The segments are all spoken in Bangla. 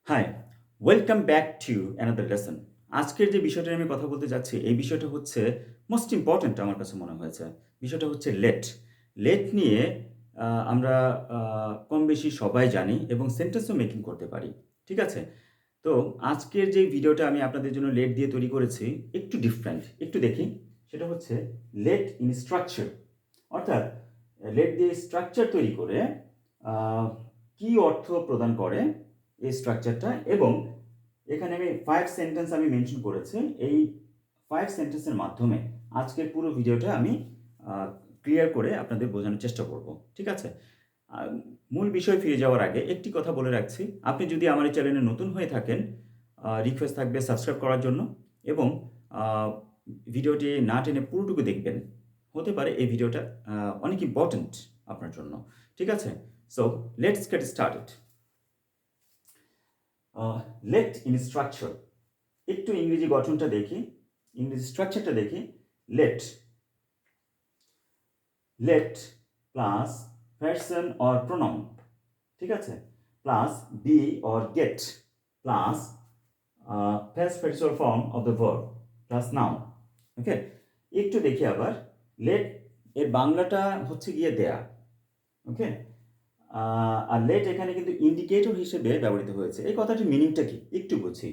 High, welcome back to another lesson. আজকের যে বিষয়টা নিয়ে আমি কথা বলতে যাচ্ছি, এই বিষয়টা হচ্ছে মোস্ট ইম্পর্ট্যান্ট আমার কাছে মনে হয়েছে। বিষয়টা হচ্ছে লেট। লেট নিয়ে আমরা আ কম বেশি সবাই জানি এবং সেন্টেন্সও মেকিং করতে পারি। ঠিক আছে? তো আজকের যে ভিডিওটা আমি আপনাদের জন্য লেট দিয়ে তৈরি করেছি, একটু ডিফারেন্ট। একটু দেখি। সেটা হচ্ছে লেট ইন স্ট্রাকচার। অর্থাৎ লেট দিয়ে স্ট্রাকচার তৈরি করে আ কি অর্থ প্রদান করে এই স্ট্রাকচারটা এবং এখানে আমি 5 সেন্টেন্স আমি মেনশন করেছি। এই 5 সেন্টেন্সের মাধ্যমে আজকের পুরো ভিডিওটা আমি আ ক্লিয়ার করে আপনাদের বোঝানোর চেষ্টা করব। ঠিক আছে? আ মূল বিষয়ে ফিরে যাওয়ার আগে একটি কথা বলে রাখছি। আপনি যদি আমার এই চ্যানেলে নতুন হয়ে থাকেন, রিকোয়েস্ট থাকবে সাবস্ক্রাইব করার জন্য এবং আ ভিডিওটি না টেনে পুরোটুকু দেখবেন। হতে পারে এই ভিডিওটা আ অনেক ইম্পোর্টেন্ট আপনার জন্য। ঠিক আছে? So let's get started. Let in structure. একটু ইংরেজি গঠনটা দেখি, ইংরেজি স্ট্রাকচারটা দেখি। Let, let plus person or pronoun, ঠিক আছে? Plus be or get plus past partial form of the verb plus noun. Okay, একটু দেখি আবার। লেট এর বাংলাটা হচ্ছে গিয়ে দেয়া। ওকে, আর লেট এখানে কিন্তু ইন্ডিকেটর হিসেবে ব্যবহৃত হয়েছে। এই কথাটির মিনিংটা কি একটু বুঝি।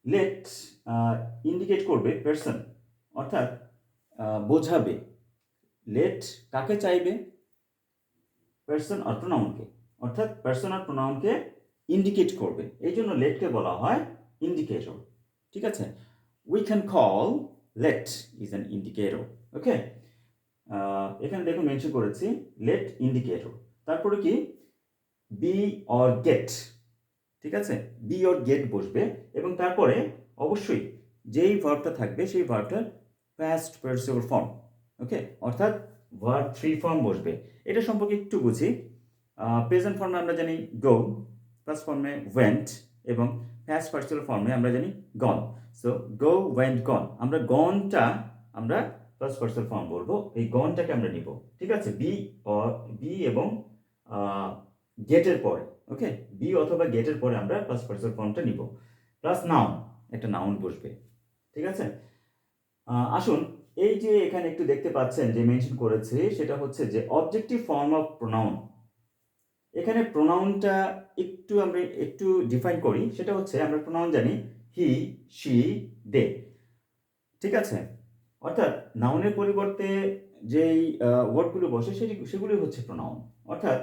লেট ইন্ডিকেট করবে পারসন, অর্থাৎ বোঝাবে। লেট কাকে চাইবে? পারসন আর প্রোনাউনকে, অর্থাৎ পারসন আর প্রোনাউনকে ইন্ডিকেট করবে। এই জন্য লেটকে বলা হয় ইন্ডিকেটর। ঠিক আছে? We can call let is an indicator. Okay, এখানে দেখুন মেনশন করেছি লেট ইন্ডিকেটর। তারপরে কি? Be or get. ঠিক আছে? বি অর গেট বসবে এবং তারপরে অবশ্যই যেই ভার্বটা থাকবে সেই ভার্বটার পাস্ট পার্টিসিপল ফর্ম। ওকে, অর্থাৎ ভার্ব 3 ফর্ম বসবে। এটা সম্পর্কে একটু বুঝি। প্রেজেন্ট ফর্মে আমরা জানি গো, পাস্ট ফর্মে ওয়েন্ট এবং পাস্ট পার্টিসিপল ফর্মে আমরা জানি গন। সো গো, ওয়েন্ট, গন। আমরা গনটা আমরা পাস্ট পার্টিসিপল ফর্ম বলবো, এই গনটাকে আমরা নিব। ঠিক আছে? বি এবং গেটের পরে। ওকে, বি অথবা গেটের পরে আমরা পাস্ট পার্টিসিপল ফর্মটা নিব, প্লাস নাউন, একটা নাউন বসবে। ঠিক আছে? আসুন, এই যে এখানে একটু দেখতে পাচ্ছেন যে মেনশন করেছে, সেটা হচ্ছে যে অবজেক্টিভ ফর্ম অফ প্রোনাউন। এখানে প্রোনাউনটা আমরা একটু ডিফাইন করি। সেটা হচ্ছে আমরা প্রোনাউন জানি হি, শি, দে। ঠিক আছে? অর্থাৎ নাউনের পরিবর্তে যেই ওয়ার্ডগুলো বসে সেগুলি হচ্ছে প্রোনাউন। অর্থাৎ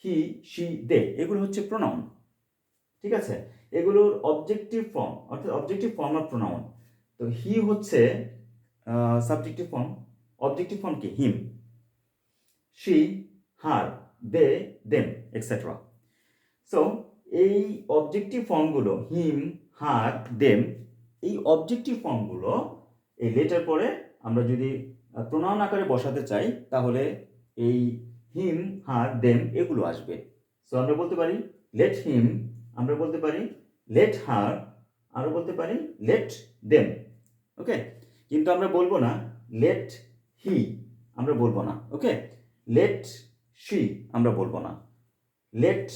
হি, শি, দে এগুলো হচ্ছে প্রোনাউন। ঠিক আছে? এগুলোর অবজেক্টিভ ফর্ম, অর্থাৎ অবজেক্টিভ ফর্ম অফ প্রোনাউন। তো হি হচ্ছে সাবজেক্টিভ ফর্ম, অবজেক্টিভ ফর্ম কি? Him. She, her, they, them, etcetera. So এই অবজেক্টিভ ফর্মগুলো হিম, হার, দেম, এই অবজেক্টিভ ফর্মগুলো এই লেটার পরে আমরা যদি প্রোনাউন আকারে বসাতে চাই তাহলে এই হিম, হার, দেম এগুলো আসবে। সো আমরা বলতে পারি লেট হিম, আমরা বলতে পারি লেট হার, আরও বলতে পারি লেট দেম। ওকে, কিন্তু আমরা বলবো না লেট হি, আমরা বলবো না। ওকে, লেট শি আমরা বলবো না, লেট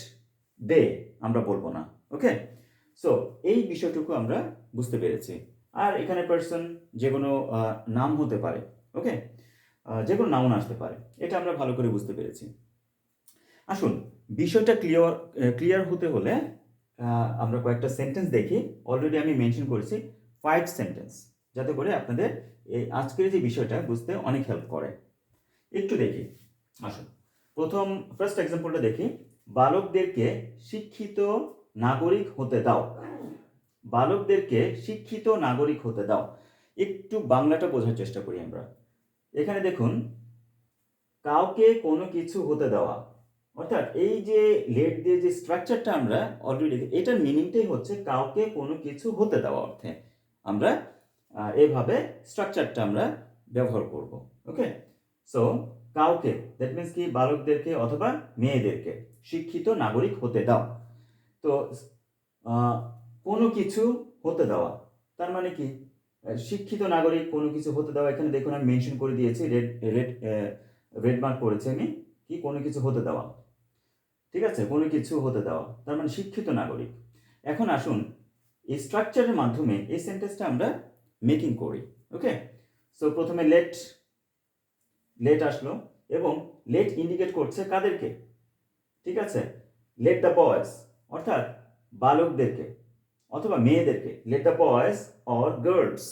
দে আমরা বলবো না। ওকে, সো এই বিষয়টুকু আমরা বুঝতে পেরেছি। আর এখানে পার্সন যে কোনো নাম হতে পারে। ওকে, যে কোনো নাউন আসতে পারে, এটা আমরা ভালো করে বুঝতে পেরেছি। আসুন, বিষয়টা ক্লিয়ার হতে হলে আমরা কয়েকটা সেন্টেন্স দেখি। অলরেডি আমি মেনশন করেছি 5 সেন্টেন্স, যাতে করে আপনাদের এই আজকের যে বিষয়টা বুঝতে অনেক হেল্প করে। একটু দেখি। আসুন, ফার্স্ট এক্সাম্পলটা দেখি। বালকদেরকে শিক্ষিত নাগরিক হতে দাও। বালকদেরকে শিক্ষিত নাগরিক হতে দাও। একটু বাংলাটা বোঝার চেষ্টা করি আমরা। এখানে দেখুন, কাউকে কোনো কিছু হতে দেওয়া, অর্থাৎ এই যে লেট দিয়ে যে স্ট্রাকচারটা আমরা অলরেডি, এটার মিনিংটাই হচ্ছে কাউকে কোনো কিছু হতে দেওয়া অর্থে আমরা এভাবে স্ট্রাকচারটা আমরা ব্যবহার করব। ওকে, সো কাউকে, দ্যাট মিনস কি বালকদেরকে অথবা মেয়েদেরকে শিক্ষিত নাগরিক হতে দাও। তো কোনো কিছু হতে দেওয়া তার মানে কি? শিক্ষিত নাগরিক কোনো কিছু হতে দেওয়া। এখানে দেখুন আমি মেনশন করে দিয়েছি, রেড মার্ক করেছি আমি, কি কোনো কিছু হতে দেওয়া। ঠিক আছে, কোনো কিছু হতে দেওয়া তার মানে শিক্ষিত নাগরিক। এখন আসুন এই স্ট্রাকচারের মাধ্যমে এই সেন্টেন্সটা আমরা মেকিং করি। ওকে, সো প্রথমে লেট আসলো এবং লেট ইন্ডিকেট করছে কাদেরকে, ঠিক আছে, লেট দ্য বয়েজ অর্থাৎ বালকদেরকে অথবা মেয়েদেরকে, let the boys or girls.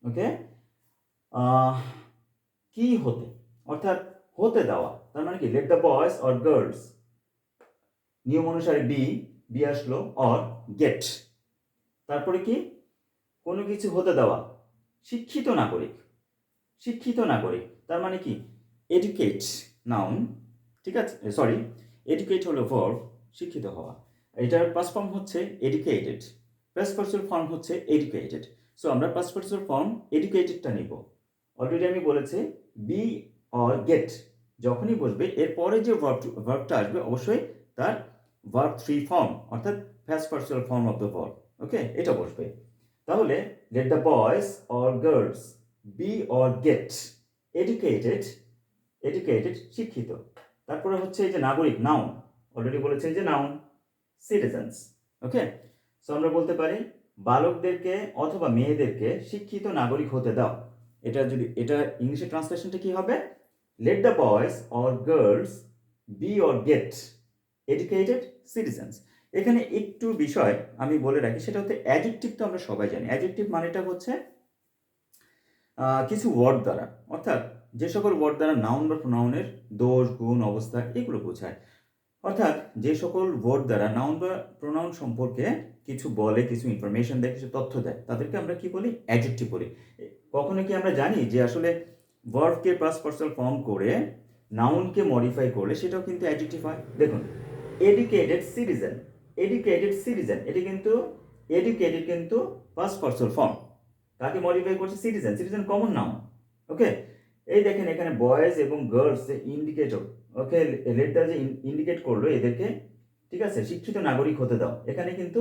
Okay, কি হতে অর্থাৎ হতে দেওয়া, তার মানে কি let the boys or girls, নিয়ম অনুসারে বি আসলো, অর গেট, তারপরে কি কোনো কিছু হতে দেওয়া, শিক্ষিত নাগরিক, শিক্ষিত নাগরিক তার মানে কি এডুকেট নাউন, ঠিক আছে, সরি, এডুকেট হলো ভার্ব, শিক্ষিত হওয়া, এটার পাস্ট ফর্ম হচ্ছে এডুকেটেড, প্রেজেন্ট পার্সিবল ফর্ম হচ্ছে এডুকেটেড। সো আমরা পাস্ট পার্সিবল ফর্ম এডুকেটেডটা নিব। অলরেডি আমি বলেছি বি অর গেট যখনই বসবে এরপরে যে ভার্বটা আসবে অবশ্যই তার ভার্ব 3 ফর্ম অর্থাৎ first participle form of the verb. Okay, এটা বসবে। তাহলে let the boys or girls be or get educated, শিক্ষিত। তারপরে হচ্ছে এই যে নাগরিক, নাউন, অলরেডি বলেছে যে নাউন, সিটিজেন্স। ওকে, সো আমরা বলতে পারি বালকদেরকে অথবা মেয়েদেরকে শিক্ষিত নাগরিক হতে দাও। এটা ইংলিশে ট্রান্সলেশনটা কি হবে, let the boys or girls be or get educated citizens. এখানে একটু বিষয় আমি বলে রাখি, সেটা হচ্ছে অ্যাডজেক্টিভ তো আমরা সবাই জানি, অ্যাডজেক্টিভ মানেটা হচ্ছে কিছু ওয়ার্ড দ্বারা, অর্থাৎ যে সকল ওয়ার্ড দ্বারা নাউন বা প্রোনাউনের দোষ গুণ অবস্থা এগুলো বোঝায়, অর্থাৎ যে সকল ওয়ার্ড দ্বারা নাউন বা প্রোনাউন সম্পর্কে কিছু বলে, কিছু ইনফরমেশন দেয়, কিছু তথ্য দেয়, তাদেরকে আমরা কি বলি, অ্যাডজেক্টিভ বলি। কখনো কি আমরা জানি যে আসলে ভার্বকে পাস্ট পার্সিবল ফর্ম করে নাউনকে মডিফাই করলে সেটাও কিন্তু অ্যাডজেক্টিভ হয়। দেখুন এডুকেটেড সিটিজেন, এটি কিন্তু এডুকেটেড কিন্তু পাস্ট পার্সিবল ফর্ম, কাকে মডিফাই করছে, সিটিজেন কমন নাউন। ওকে, এই দেখেন এখানে বয়েজ এবং গার্লস যে ইন্ডিকেটর, ওকে, লেটটা যে ইন্ডিকেট করলো এদেরকে, ঠিক আছে, শিক্ষিত নাগরিক হতে দাও। এখানে কিন্তু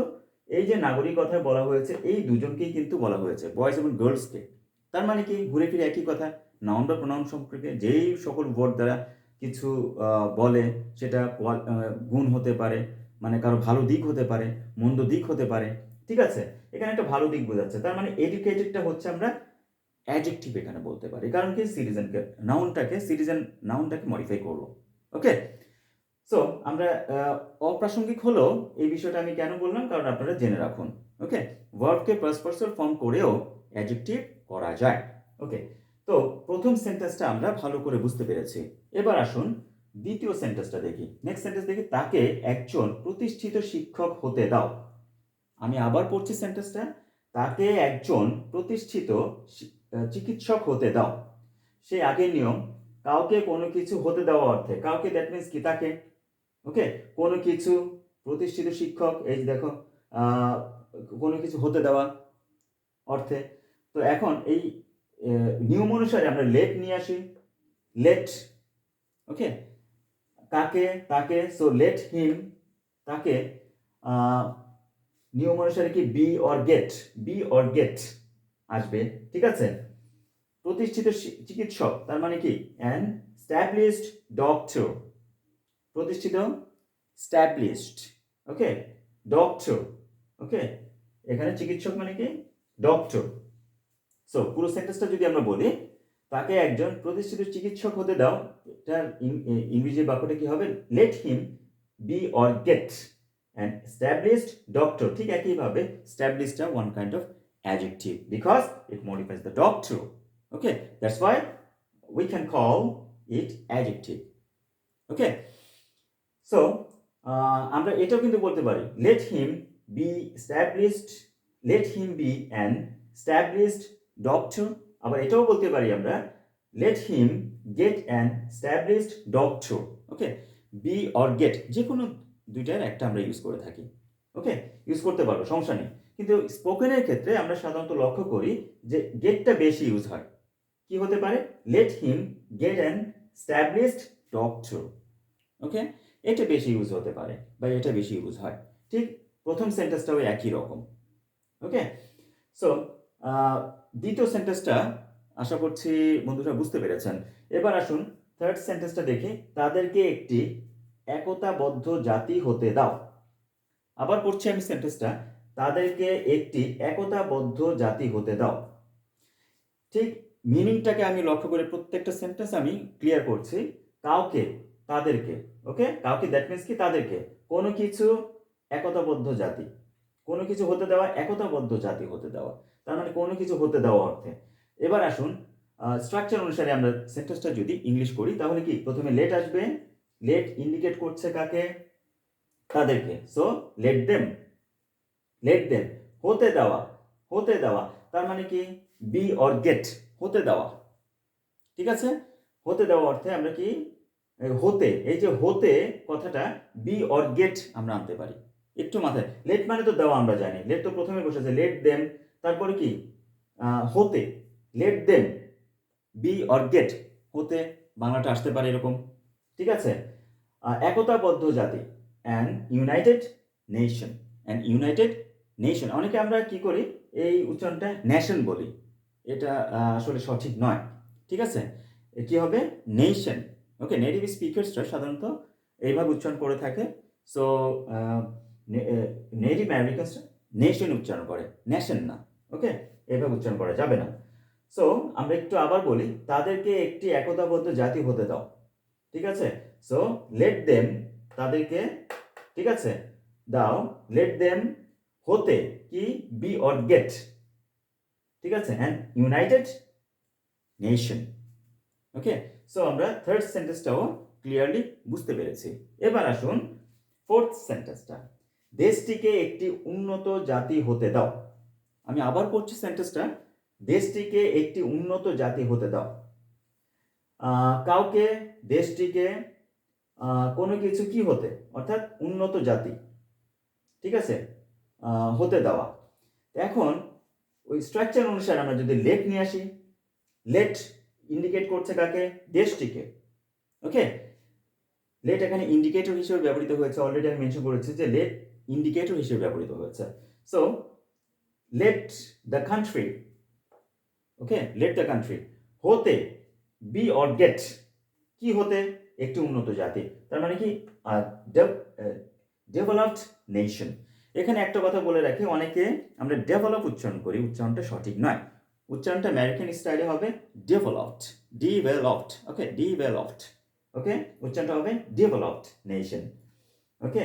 এই যে নাগরিক কথা বলা হয়েছে এই দুজনকেই কিন্তু বলা হয়েছে, বয়েজ এবং গার্লসকে। তার মানে কি ঘুরে ফিরে একই কথা, নাউন বা প্রোনাউন সম্পর্কে যেই সকল ওয়ার্ড দ্বারা কিছু বলে, সেটা গুণ হতে পারে, মানে কারো ভালো দিক হতে পারে, মন্দ দিক হতে পারে, ঠিক আছে, এখানে একটা ভালো দিক বোঝাচ্ছে। তার মানে এডুকেটেডটা হচ্ছে আমরা অ্যাডজেক্টিভ এখানে বলতে পারি, কারণ কি নাউনটাকে মডিফাই করলো। ওকে, সো আমরা অপ্রাসঙ্গিক হলো এই বিষয়টা আমি কেন বললাম, কারণ আপনারা জেনে রাখুন। ওকে, ভার্বকে পাস্ট পার্সিবল ফর্ম করেও অ্যাডজেক্টিভ করা যায়। ওকে, তো প্রথম সেন্টেন্সটা আমরা ভালো করে বুঝতে পেরেছি। এবার আসুন দ্বিতীয় সেন্টেন্সটা দেখি, নেক্সট সেন্টেন্স দেখি, তাকে একজন প্রতিষ্ঠিত শিক্ষক হতে দাও। আমি আবার পড়ছি সেন্টেন্সটা, তাকে একজন প্রতিষ্ঠিত চিকিৎসক হতে দাও। সেই আগের নিয়ম, কাউকে কোনো কিছু হতে দেওয়া অর্থে, কাউকে দ্যাট মিনস কি তাকে, ওকে, কোনো কিছু, প্রতিষ্ঠিত শিক্ষক, এই যে দেখো কোনো কিছু হতে দেওয়া অর্থে। তো এখন এই নিয়ম অনুসারে আমরা লেট নিয়ে আসি, লেট, ওকে, কাকে, তাকে, সো লেট হিম, তাকে, নিয়ম অনুসারে কি বি অর গেট আসবে, ঠিক আছে, প্রতিষ্ঠিত চিকিৎসক তার মানে কি অ্যান স্ট্যাবলিশড ডক্টর, প্রতিষ্ঠিত স্ট্যাবলিশড, ওকে, ডক্টর, ওকে, এখানে চিকিৎসক মানে কি ডক্টর। সো পুরো সেন্টেন্সটা যদি আমরা বলি, তাকে একজন প্রতিষ্ঠিত চিকিৎসক হতে দাও, এটার ইংরেজি বাক্যটা কি হবে, let him be or get an established doctor। ঠিক একইভাবে established are one kind of adjective because it modifies the doctor. Okay, that's why we can call it adjective. Okay, so আমরা এটাও কিন্তু বলতে পারি let him be an established doctor। আবার এটাও বলতে পারি আমরা let him get an established doctor। Okay, be or get যে কোনো দুইটার একটা আমরা ইউজ করে থাকি। ওকে, ইউজ করতে পারবো, সমস্যা নেই। কিন্তু স্পোকেনের ক্ষেত্রে আমরা সাধারণত লক্ষ্য করি যে গেটটা বেশি ইউজ হয়। কি হতে পারে, let him get an established doctor. Okay, এটা বেশি ইউজ হতে পারে বা এটা বেশি ইউজ হয়। ঠিক প্রথম সেন্টেন্সটাও একই রকম। ওকে, সো দ্বিতীয় সেন্টেন্সটা আশা করছি বন্ধুরা বুঝতে পেরেছেন। এবার আসুন থার্ড সেন্টেন্সটা দেখি, তাদেরকে একটি একতাবদ্ধ জাতি হতে দাও। আবার পড়ছি আমি সেন্টেন্সটা, তাদেরকে একটি একতাবদ্ধ জাতি হতে দাও। ঠিক মিনিংটাকে আমি লক্ষ্য করে প্রত্যেকটা সেন্টেন্স আমি ক্লিয়ার করছি। কাউকে, তাদেরকে, ওকে, কাউকে দ্যাট মিনস কি তাদেরকে, কোনো কিছু একতাবদ্ধ জাতি, কোনো কিছু হতে দেওয়া, একতাবদ্ধ জাতি হতে দেওয়া, তার মানে কোনো কিছু হতে দেওয়া অর্থে। এবার আসুন স্ট্রাকচার অনুসারে আমরা সেন্টেন্সটা যদি ইংলিশ করি তাহলে কি প্রথমে লেট আসবে, লেট ইন্ডিকেট করছে কাকে, তাদেরকে, so let them, let them, হতে দেওয়া, হতে দেওয়া, তার মানে কি বি অর গেট, হতে দেওয়া, ঠিক আছে, হতে দেওয়া অর্থে আমরা কি হতে, এই যে হতে কথাটা বি অর গেট আমরা আনতে পারি। একটু মাথায়, লেট মানে তো দেওয়া আমরা জানি, লেট তো প্রথমে বসেছে, লেট দেম, তারপরে কি হতে, let them be or get, হতে বাংলাটা আসতে পারে এরকম, ঠিক আছে। একতাবদ্ধ জাতি, an united nation, an united nation, অনেকে আমরা কি করি এই উচ্চারণটা নেশন বলি, এটা আসলে সঠিক নয়, ঠিক আছে, কি হবে নেশন, ওকে, নেটিভ স্পিকার্সরা সাধারণত এইভাবে উচ্চারণ করে থাকে, সো নেটিভ আমেরিকানসরা নেশন উচ্চারণ করে, নেশন না, ওকে, এইভাবে উচ্চারণ করা যাবে না। সো আমরা একটু আবার বলি, তাদেরকে একটি একতাবদ্ধ জাতি হতে দাও, ঠিক আছে, সো লেট দেম, তাদেরকে, ঠিক আছে, দাও, লেট দেম হতে কি বি অর গেট, ঠিক আছে, and United nation, okay. So আমরা থার্ড সেন্টেন্সটাও ক্লিয়ারলি বুঝতে পেরেছি। এবার আসুন ফোর্থ সেন্টেন্সটা, দেশটিকে একটি উন্নত জাতি হতে দাও। আমি আবার পড়ছি সেন্টেন্সটা, দেশটিকে একটি উন্নত জাতি হতে দাও। কাউকে, দেশটিকে, কোনো কিছু কি হতে, অর্থাৎ উন্নত জাতি, ঠিক আছে, হতে দেওয়া। এখন ওই স্ট্রাকচার অনুসারে আমরা যদি লেট নিয়ে আসি, লেট ইন্ডিকেট করছে কাকে, দেশটিকে, ওকে, লেট এখানে ইন্ডিকেটর হিসেবে ব্যবহৃত হয়েছে, অলরেডি আমি মেনশন করেছি যে লেট ইন্ডিকেটর হিসেবে ব্যবহৃত হয়েছে, so late the country, okay, let the country হতে বি অর গেট, কি হতে একটি উন্নত জাতি, তার মানে কি ডেভেলপড নেশন। এখানে একটা কথা বলে রাখি, অনেকে আমরা ডেভেলপ উচ্চারণ করি, উচ্চারণটা সঠিক নয়, উচ্চারণটা আমেরিকান স্টাইলে হবে ডেভেলপড, ডেভেলপড, ওকে, ডেভেলপড, ওকে, উচ্চারণটা হবে ডেভেলপড নেশন, ওকে।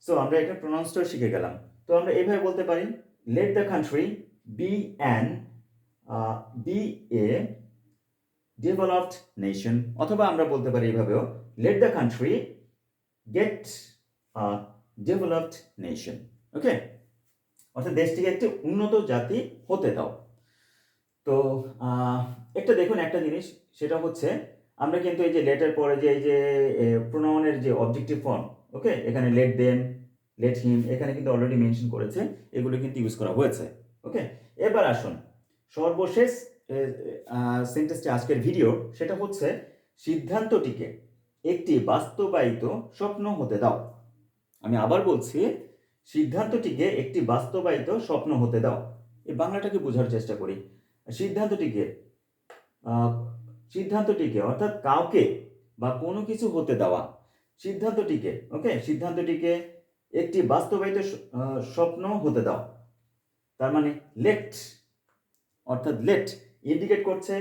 সো আমরা এটা প্রনাউন্সটাও শিখে গেলাম। তো আমরা এইভাবে বলতে পারি, let the country be an be a developed nation, অথবা আমরা বলতে পারি এইভাবেও, let the country get developed nation, okay, অর্থাৎ দেশটিকে একটি উন্নত জাতি হতে দাও। তো একটা দেখুন একটা জিনিস, সেটা হচ্ছে আমরা কিন্তু এই যে লেটের পরে যে এই যে প্রোনাউনের যে অবজেক্টিভ ফর্ম, ওকে, এখানে লেট দেম, লেট হিম, এখানে কিন্তু অলরেডি মেনশন করেছে, এগুলো কিন্তু ইউজ করা হয়েছে, ওকে। এবার আসুন সর্বশেষ সেন্টেন্সটি আজকের ভিডিও, সেটা হচ্ছে সিদ্ধান্তটিকে একটি বাস্তবায়িত স্বপ্ন হতে দাও। আমি আবার বলছি, সিদ্ধান্তটিকে একটি বাস্তবায়িত স্বপ্ন হতে দাও। এই বাংলাটাকে বোঝার চেষ্টা করি। সিদ্ধান্তটিকে, সিদ্ধান্তটিকে অর্থাৎ কাউকে বা কোনো কিছু হতে দেওয়া, সিদ্ধান্তটিকে, ওকে, সিদ্ধান্তটিকে একটি বাস্তবায়িত স্বপ্ন হতে দাও, তার মানে লেট, অর্থাৎ লেট ইন্ডিকেট করছে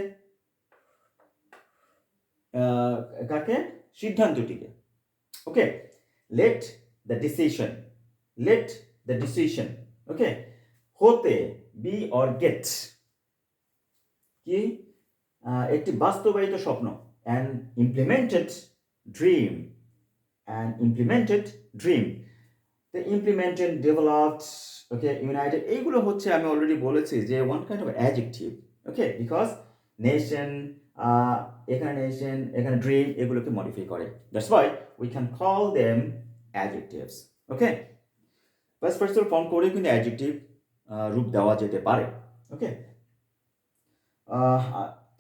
কাকে, সিদ্ধান্তটিকে, okay, let the decision, let the decision, okay, হতে বি অর গেট কি একটি বাস্তবায়িত স্বপ্ন, an implemented dream, an implemented dream, the implemented, developed, okay, united, এইগুলো হচ্ছে আমি অলরেডি বলেছি যে one kind of adjective, okay, because nation, এখানে নেশন, এখানে ড্রিম, এগুলোকে মডিফাই করে, that's why we can call them adjectives, okay. First person form করে কিন্তু অ্যাডজেক্টিভ রূপ দেওয়া যেতে পারে, ওকে।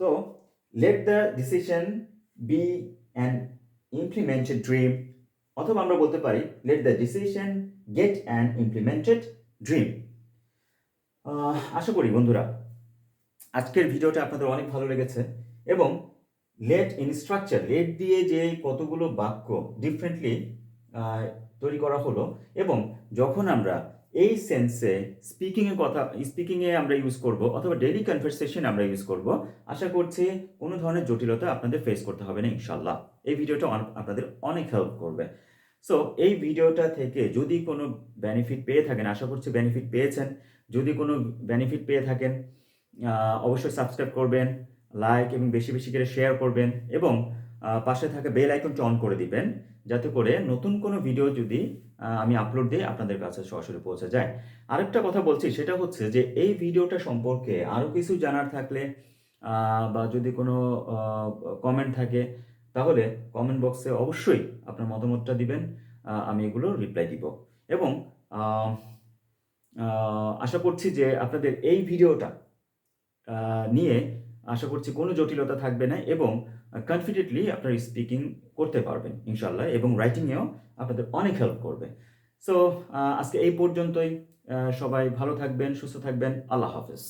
তো let the decision be an implemented dream, অথবা আমরা বলতে পারি let the decision get an implemented dream. আশা করি বন্ধুরা আজকের ভিডিওটা আপনাদের অনেক ভালো লেগেছে, এবং লেট ইন স্ট্রাকচার, লেট দিয়ে যে কতগুলো বাক্য ডিফারেন্টলি তৈরি করা হলো, এবং যখন আমরা এই সেন্সে স্পিকিংয়ে আমরা ইউজ করব অথবা ডেইলি কনভারসেশন আমরা ইউজ করব, আশা করছি কোনো ধরনের জটিলতা আপনাদের ফেস করতে হবে না ইনশাল্লাহ। এই ভিডিওটা আপনাদের অনেক হেল্প করবে। সো এই ভিডিওটা থেকে যদি কোনো বেনিফিট পেয়ে থাকেন, আশা করছি বেনিফিট পেয়েছেন। যদি কোনো বেনিফিট পেয়ে থাকেন অবশ্যই সাবস্ক্রাইব করবেন, লাইক এবং বেশি বেশি করে শেয়ার করবেন, এবং পাশে থাকা বেল আইকনটা অন করে দিবেন, যাতে করে নতুন কোনো ভিডিও যদি আমি আপলোড দিই আপনাদের কাছে সরাসরি পৌঁছে যায়। আরেকটা কথা বলছি, সেটা হচ্ছে যে এই ভিডিওটা সম্পর্কে আরও কিছু জানার থাকলে বা যদি কোনো কমেন্ট থাকে, তাহলে কমেন্ট বক্সে অবশ্যই আপনার মতামতটা দিবেন, আমি এগুলো রিপ্লাই দিব। এবং আশা করছি যে আপনাদের এই ভিডিওটা নিয়ে আশা করছি কোনো জটিলতা থাকবে না, এবং কনফিডেন্টলি আপনারা স্পিকিং করতে পারবেন ইনশাল্লাহ, এবং রাইটিংয়েও আপনাদের অনেক হেল্প করবে। সো আজকে এই পর্যন্তই। সবাই ভালো থাকবেন, সুস্থ থাকবেন। আল্লাহ হাফেজ।